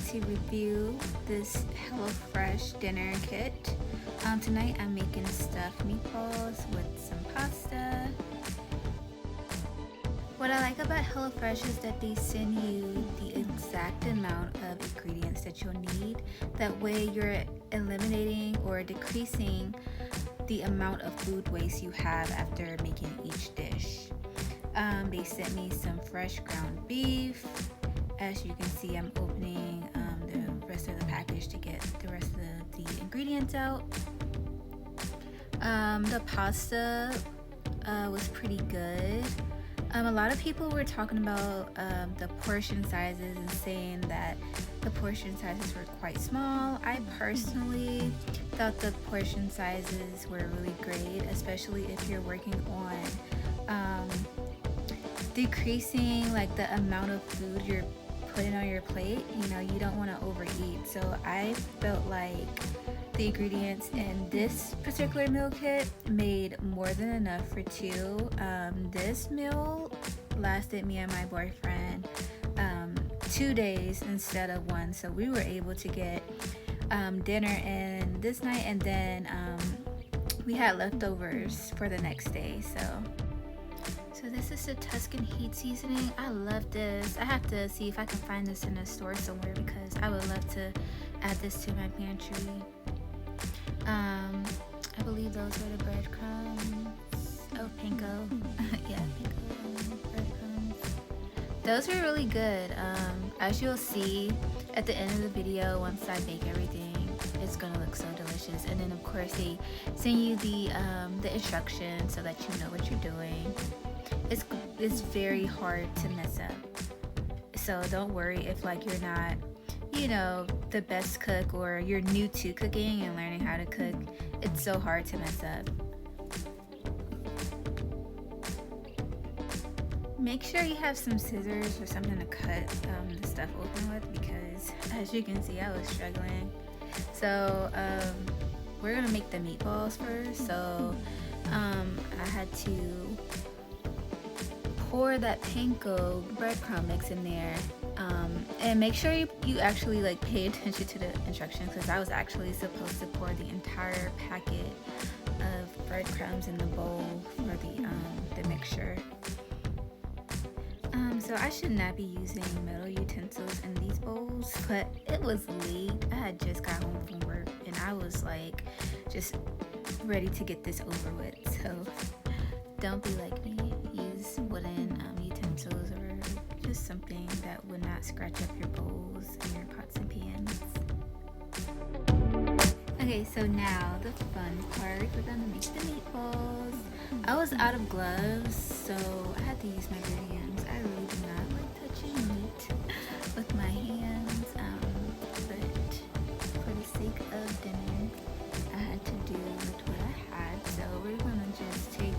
to review this HelloFresh dinner kit. Tonight I'm making stuffed meatballs with some pasta. What I like about HelloFresh is that they send you the exact amount of ingredients that you'll need. That way you're eliminating or decreasing the amount of food waste you have after making each dish. They sent me some fresh ground beef. As you can see, I'm opening the rest of the package to get the rest of the ingredients out. The pasta was pretty good. A lot of people were talking about the portion sizes and saying that the portion sizes were quite small. I personally thought the portion sizes were really great, especially if you're working on decreasing like the amount of food you're putting on your plate. You know, you don't want to overeat. So I felt like the ingredients in this particular meal kit made more than enough for two. This meal lasted me and my boyfriend 2 days instead of one, so we were able to get dinner in this night, and then we had leftovers for the next day. So this is the Tuscan heat seasoning. I love this. I have to see if I can find this in a store somewhere because I would love to add this to my pantry. I believe those are the breadcrumbs. Oh, Panko. Yeah, Panko breadcrumbs. Those are really good. As you'll see at the end of the video, once I bake everything, it's gonna look so delicious. And then of course they send you the instructions so that you know what you're doing. It's very hard to mess up. So don't worry if like you're not, you know, the best cook, or you're new to cooking and learning how to cook. It's so hard to mess up. Make sure you have some scissors or something to cut the stuff open with, because as you can see, I was struggling. So we're gonna make the meatballs first. So I had to pour that panko breadcrumb mix in there. And make sure you actually like pay attention to the instructions, because I was actually supposed to pour the entire packet of breadcrumbs in the bowl for the mixture. So I should not be using metal utensils in these bowls, but it was late. I had just got home from work and I was like just ready to get this over with. So don't be like me. Use wooden utensils or just something that would not scratch up your bowls and your pots and pans. Okay, so now the fun part. We're gonna make the meatballs. I was out of gloves, so I had to use my bare hands. I really do not like touching meat with my hands, but for the sake of dinner, I had to do with what I had. So we're gonna just take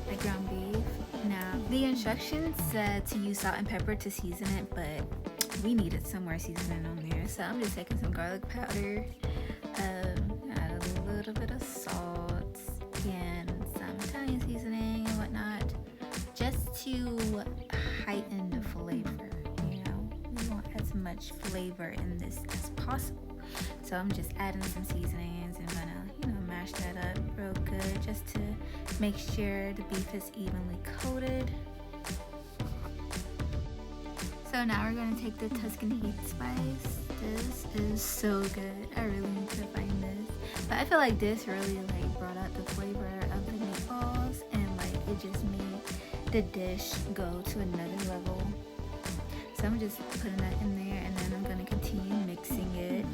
the ground beef. Now, the instructions said to use salt and pepper to season it, but we needed some more seasoning on there. So I'm just taking some garlic powder, add a little bit of salt, and some Italian seasoning and whatnot, just to heighten the flavor. You know, we want as much flavor in this as possible. So I'm just adding some seasonings and gonna, you know, mash that up real good just to make sure the beef is evenly coated. So now we're gonna take the Tuscan heat spice. This is so good. I really need to find this. But I feel like this really like brought out the flavor of the meatballs, and like it just made the dish go to another level. So I'm just putting that in there, and then I'm gonna continue mixing it.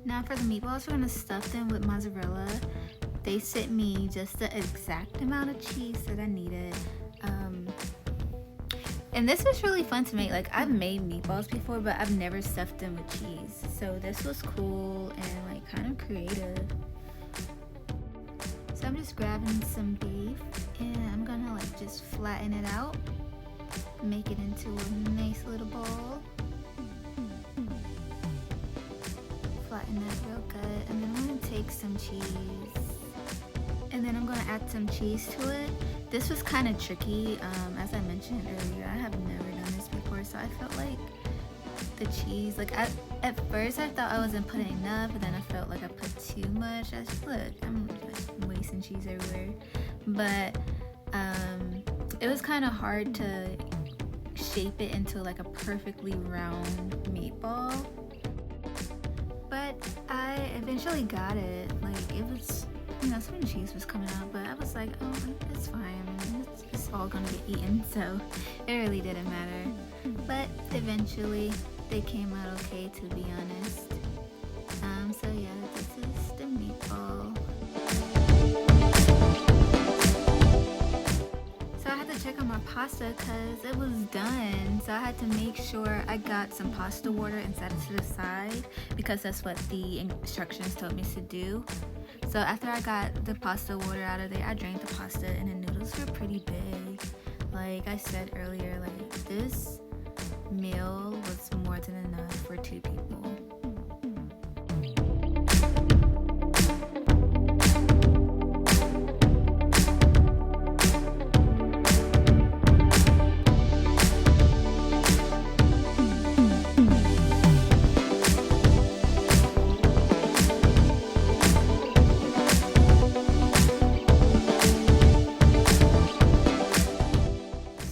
Now for the meatballs, we're gonna stuff them with mozzarella. They sent me just the exact amount of cheese that I needed. And this was really fun to make. Like, I've made meatballs before, but I've never stuffed them with cheese. So this was cool and like kind of creative. So I'm just grabbing some beef and I'm gonna like just flatten it out, make it into a nice little ball. Flatten that real good, and then I'm gonna take some cheese, and then I'm gonna add some cheese to it. This was kind of tricky. As I mentioned earlier, I have never done this before, so I felt like the cheese, like at first I thought I wasn't putting enough, but then I felt like I put too much. Look, I'm like wasting cheese everywhere. But it was kind of hard to shape it into like a perfectly round meatball. But I eventually got it. Like it was, some cheese was coming out, but I was like, oh, it's fine. I mean, it's all gonna get eaten, so it really didn't matter. But eventually, they came out okay, to be honest. So yeah, this is the meatball. So I had to check on my pasta because it was done. So I had to make sure I got some pasta water and set it to the side because that's what the instructions told me to do. So after I got the pasta water out of there, I drained the pasta and the noodles were pretty big. Like I said earlier, like this meal was more than enough for 2 people.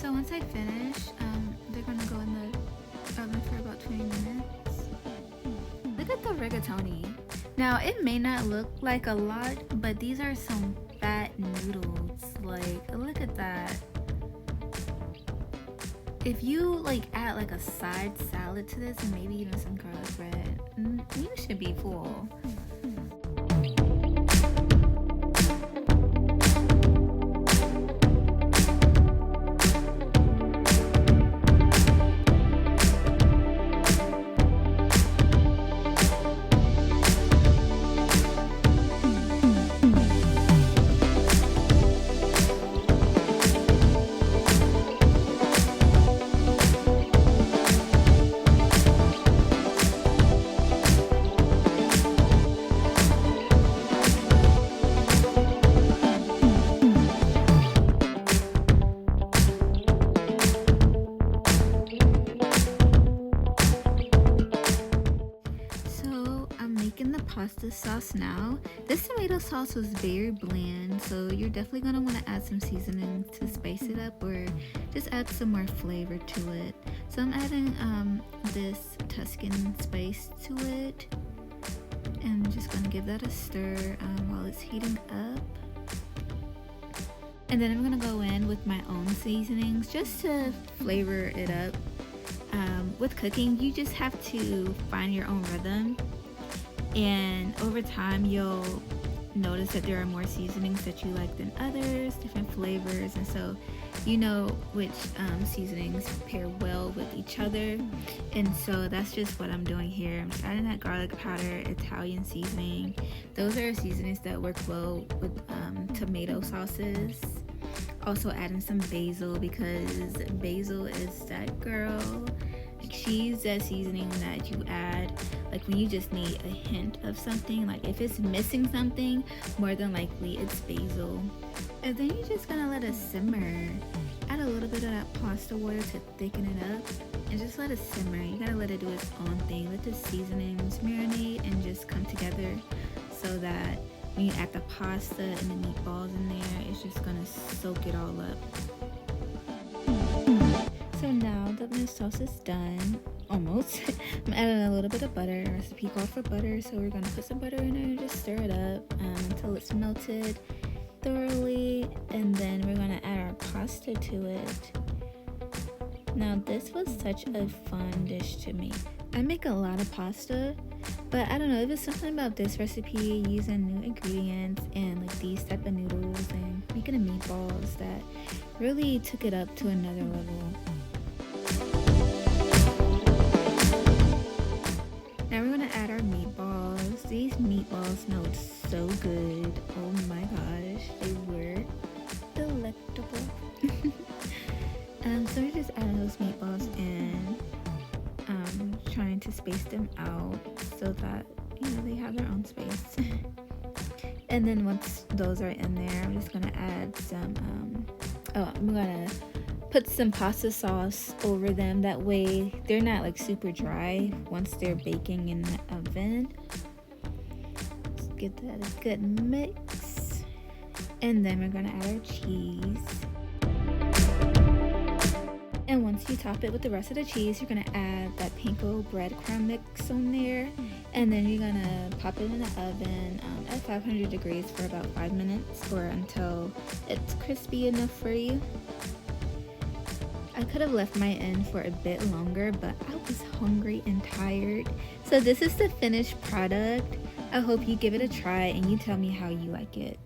So once I finish, they're gonna go in the oven for about 20 minutes. Look at the rigatoni. Now it may not look like a lot, but these are some fat noodles. Like, look at that. If you like add like a side salad to this and maybe even some garlic bread, you should be full. Pasta sauce now. This tomato sauce was very bland, so you're definitely gonna want to add some seasoning to spice it up or just add some more flavor to it. So I'm adding this Tuscan spice to it and I'm just gonna give that a stir while it's heating up. And then I'm gonna go in with my own seasonings just to flavor it up. With cooking, you just have to find your own rhythm. And over time, you'll notice that there are more seasonings that you like than others, different flavors, and so you know which seasonings pair well with each other. And so that's just what I'm doing here. I'm just adding that garlic powder, Italian seasoning. Those are seasonings that work well with tomato sauces. Also adding some basil because basil is that girl. She's that seasoning that you add like when you just need a hint of something. Like if it's missing something, more than likely it's basil. And then you're just gonna let it simmer. Add a little bit of that pasta water to thicken it up and just let it simmer. You gotta let it do its own thing. Let the seasonings marinate and just come together so that when you add the pasta and the meatballs in there, it's just gonna soak it all up. So now that my sauce is done, almost, I'm adding a little bit of butter. Recipe called for butter, so we're gonna put some butter in there and just stir it up until it's melted thoroughly, and then we're gonna add our pasta to it. Now this was such a fun dish to make. I make a lot of pasta, but I don't know, it was something about this recipe using new ingredients and like these type of noodles and making the meatballs that really took it up to another level. Now we're gonna add our meatballs. These meatballs smelled so good. Oh my gosh, they were delectable. So we're just adding those meatballs in, trying to space them out so that they have their own space. And then once those are in there, I'm just gonna add some Oh, I'm gonna put some pasta sauce over them. That way they're not like super dry once they're baking in the oven. Let's get that a good mix. And then we're gonna add our cheese. And once you top it with the rest of the cheese, you're gonna add that panko breadcrumb mix on there. And then you're gonna pop it in the oven at 500 degrees for about 5 minutes or until it's crispy enough for you. I could have left my end for a bit longer, but I was hungry and tired. So this is the finished product. I hope you give it a try and you tell me how you like it.